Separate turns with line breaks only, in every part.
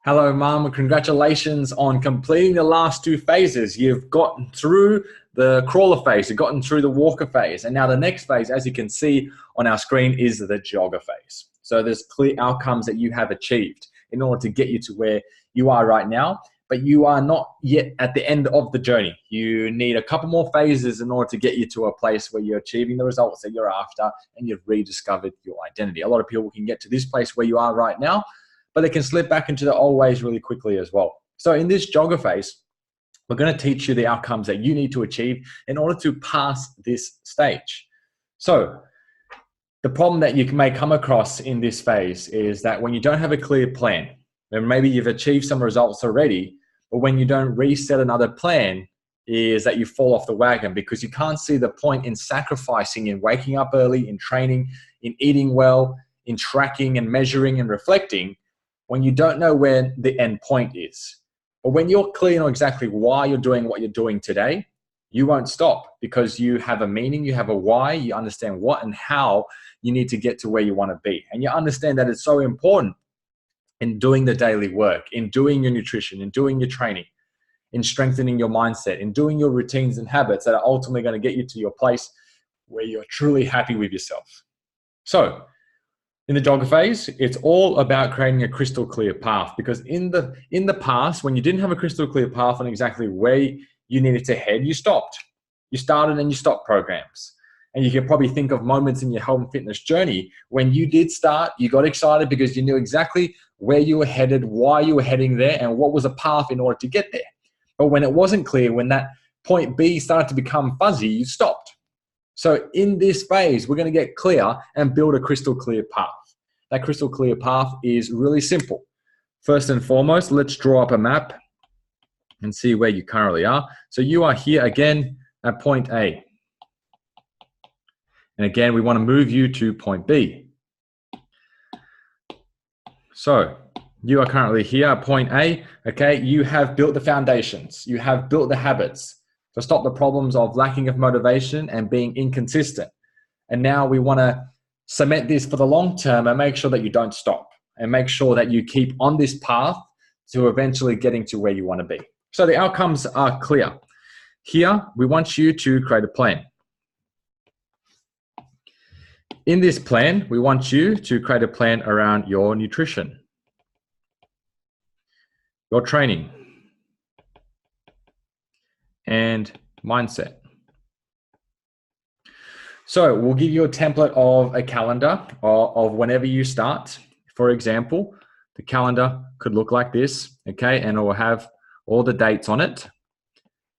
Hello, Mum. Congratulations on completing the last two phases. You've gotten through the crawler phase, you've gotten through the walker phase, and now the next phase, as you can see on our screen, is the jogger phase. So there's clear outcomes that you have achieved in order to get you to where you are right now, but you are not yet at the end of the journey. You need a couple more phases in order to get you to a place where you're achieving the results that you're after and you've rediscovered your identity. A lot of people can get to this place where you are right now, but they can slip back into the old ways really quickly as well. So in this jogger phase, we're going to teach you the outcomes that you need to achieve in order to pass this stage. So the problem that you may come across in this phase is that when you don't have a clear plan, and maybe you've achieved some results already, but when you don't reset another plan, is that you fall off the wagon because you can't see the point in sacrificing, in waking up early, in training, in eating well, in tracking and measuring and reflecting, when you don't know where the end point is. But when you're clear on exactly why you're doing what you're doing today, you won't stop because you have a meaning, you have a why, you understand what and how you need to get to where you want to be. And you understand that it's so important in doing the daily work, in doing your nutrition, in doing your training, in strengthening your mindset, in doing your routines and habits that are ultimately going to get you to your place where you're truly happy with yourself. So, in the jogger phase, it's all about creating a crystal clear path because in the past, when you didn't have a crystal clear path on exactly where you needed to head, you stopped. You started and you stopped programs. And you can probably think of moments in your health and fitness journey when you did start, you got excited because you knew exactly where you were headed, why you were heading there, and what was a path in order to get there. But when it wasn't clear, when that point B started to become fuzzy, you stopped. So in this phase, we're going to get clear and build a crystal clear path. That crystal clear path is really simple. First and foremost, let's draw up a map and see where you currently are. So you are here again at point A. And again, we want to move you to point B. So you are currently here at point A. Okay, you have built the foundations. You have built the habits to stop the problems of lacking of motivation and being inconsistent. And now we want to cement this for the long term and make sure that you don't stop and make sure that you keep on this path to eventually getting to where you want to be. So the outcomes are clear. Here, we want you to create a plan. In this plan, we want you to create a plan around your nutrition, your training, and mindset. So we'll give you a template of a calendar of whenever you start. For example, the calendar could look like this, okay? And it will have all the dates on it.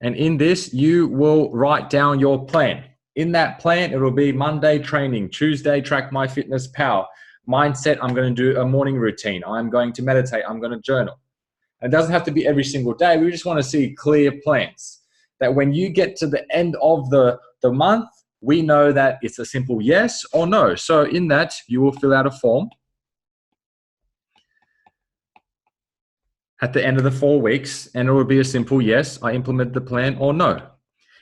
And in this, you will write down your plan. In that plan, it will be Monday training, Tuesday track my fitness pal, mindset, I'm going to do a morning routine, I'm going to meditate, I'm going to journal. It doesn't have to be every single day. We just want to see clear plans that when you get to the end of the month, we know that it's a simple yes or no. So in that, you will fill out a form. At the end of the 4 weeks, and it will be a simple yes, I implemented the plan, or no.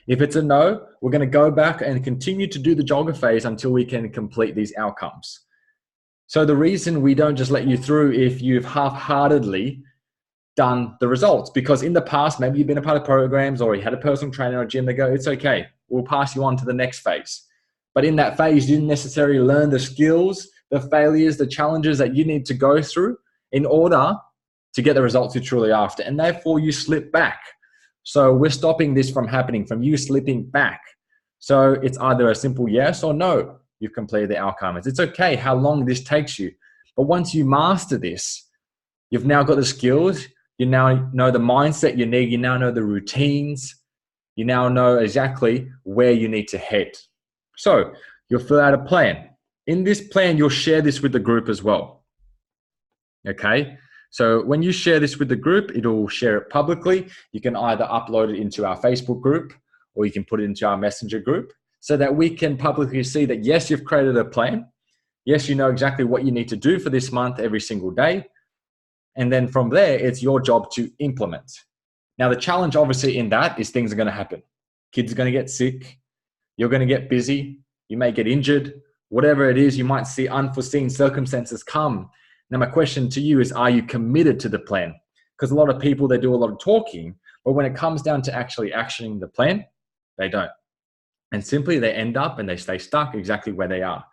If it's a no, we're going to go back and continue to do the jogger phase until we can complete these outcomes. So the reason we don't just let you through if you've half-heartedly done the results, because in the past, maybe you've been a part of programs or you had a personal trainer or a gym, they go, it's okay, we'll pass you on to the next phase. But in that phase, you didn't necessarily learn the skills, the failures, the challenges that you need to go through in order to get the results you're truly after. And therefore you slip back. So we're stopping this from happening, from you slipping back. So it's either a simple yes or no, you've completed the outcomes. It's okay how long this takes you. But once you master this, you've now got the skills, you now know the mindset you need, you now know the routines, you now know exactly where you need to head. So you'll fill out a plan. In this plan, you'll share this with the group as well. Okay? So when you share this with the group, it'll share it publicly. You can either upload it into our Facebook group or you can put it into our Messenger group so that we can publicly see that, yes, you've created a plan. Yes, you know exactly what you need to do for this month every single day. And then from there, it's your job to implement. Now, the challenge obviously in that is things are going to happen. Kids are going to get sick. You're going to get busy. You may get injured. Whatever it is, you might see unforeseen circumstances come Now, my question to you is, are you committed to the plan? Because a lot of people, they do a lot of talking, but when it comes down to actually actioning the plan, they don't. And simply they end up and they stay stuck exactly where they are.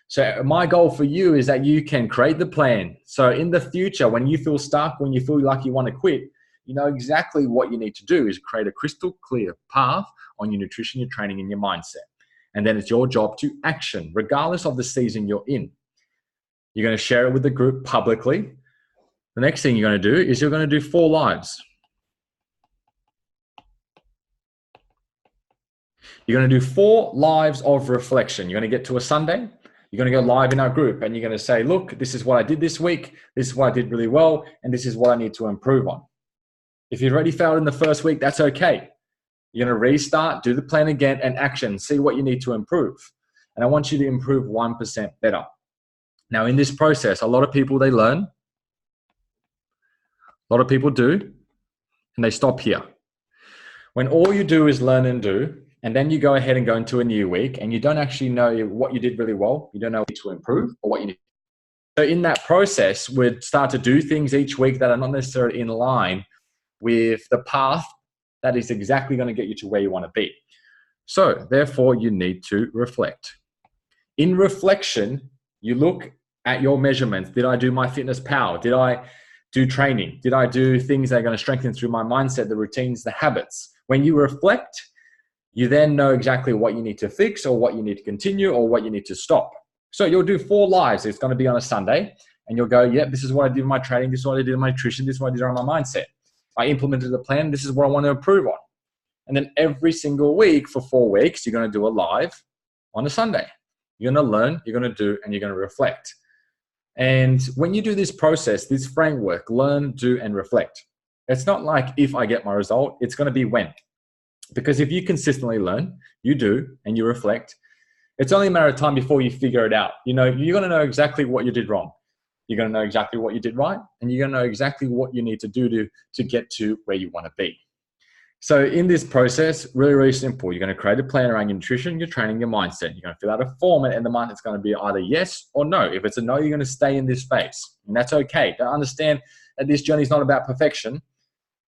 So my goal for you is that you can create the plan. So in the future, when you feel stuck, when you feel like you want to quit, you know exactly what you need to do is create a crystal clear path on your nutrition, your training, and your mindset. And then it's your job to action, regardless of the season you're in. You're going to share it with the group publicly. The next thing you're going to do is you're going to do 4 lives. You're going to do 4 lives of reflection. You're going to get to a Sunday. You're going to go live in our group and you're going to say, look, this is what I did this week. This is what I did really well. And this is what I need to improve on. If you've already failed in the first week, that's okay. You're going to restart, do the plan again, and action. See what you need to improve. And I want you to improve 1% better. Now, in this process, a lot of people, they learn. A lot of people do, and they stop here. When all you do is learn and do, and then you go ahead and go into a new week, and you don't actually know what you did really well, you don't know what to improve or what you need. So in that process, we'd start to do things each week that are not necessarily in line with the path that is exactly going to get you to where you want to be. So therefore, you need to reflect. In reflection, you look at your measurements. Did I do my fitness power? Did I do training? Did I do things that are going to strengthen through my mindset, the routines, the habits? When you reflect, you then know exactly what you need to fix or what you need to continue or what you need to stop. So you'll do 4 lives. It's going to be on a Sunday and you'll go, yep, this is what I did in my training. This is what I did in my nutrition. This is what I did on my mindset. I implemented the plan. This is what I want to improve on. And then every single week for 4 weeks, you're going to do a live on a Sunday. You're going to learn, you're going to do, and you're going to reflect. And when you do this process, this framework, learn, do, and reflect, it's not like if I get my result, it's going to be when. Because if you consistently learn, you do, and you reflect, it's only a matter of time before you figure it out. You know, you're going to know exactly what you did wrong. You're going to know exactly what you did right, and you're going to know exactly what you need to do to get to where you want to be. So in this process, really, really simple. You're going to create a plan around your nutrition, your training, your mindset. You're going to fill out a form, and the mindset's going to be either yes or no. If it's a no, you're going to stay in this phase, and that's okay. Don't understand that this journey is not about perfection.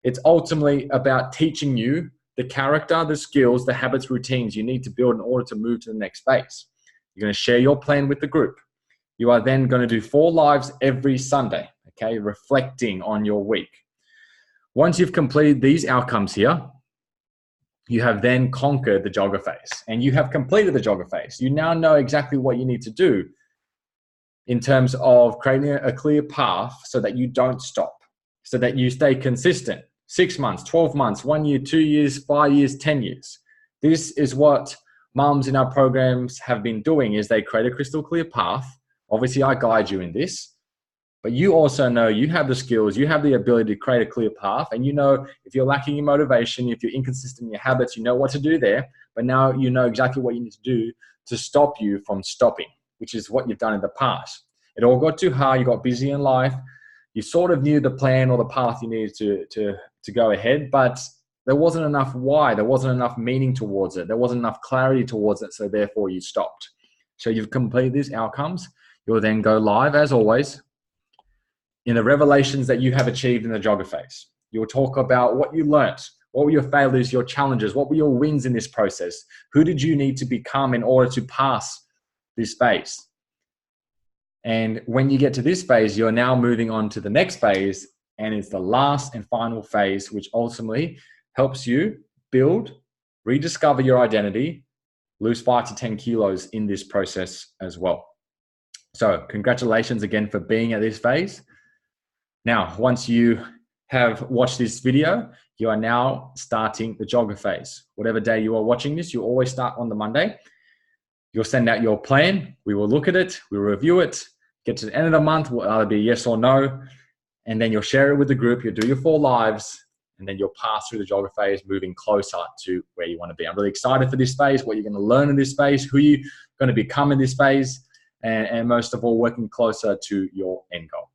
It's ultimately about teaching you the character, the skills, the habits, routines you need to build in order to move to the next phase. You're going to share your plan with the group. You are then going to do 4 lives every Sunday, okay, reflecting on your week. Once you've completed these outcomes here, you have then conquered the jogger phase and you have completed the jogger phase. You now know exactly what you need to do in terms of creating a clear path so that you don't stop, so that you stay consistent. 6 months, 12 months, 1 year, 2 years, 5 years, 10 years. This is what mums in our programs have been doing, is they create a crystal clear path. Obviously, I guide you in this, but you also know you have the skills, you have the ability to create a clear path, and you know if you're lacking in motivation, if you're inconsistent in your habits, you know what to do there, but now you know exactly what you need to do to stop you from stopping, which is what you've done in the past. It all got too hard, you got busy in life, you sort of knew the plan or the path you needed to go ahead, but there wasn't enough why, there wasn't enough meaning towards it, there wasn't enough clarity towards it, so therefore you stopped. So you've completed these outcomes. You'll then go live, as always, in the revelations that you have achieved in the jogger phase. You'll talk about what you learnt, what were your failures, your challenges, what were your wins in this process, who did you need to become in order to pass this phase. And when you get to this phase, you're now moving on to the next phase, and it's the last and final phase, which ultimately helps you build, rediscover your identity, lose 5 to 10 kilos in this process as well. So congratulations again for being at this phase. Now, once you have watched this video, you are now starting the jogger phase. Whatever day you are watching this, you always start on the Monday. You'll send out your plan. We will look at it. We'll review it. Get to the end of the month, will either be yes or no. And then you'll share it with the group. You'll do your 4 lives, and then you'll pass through the jogger phase, moving closer to where you want to be. I'm really excited for this phase, what you're going to learn in this phase, who you're going to become in this phase, and most of all, working closer to your end goal.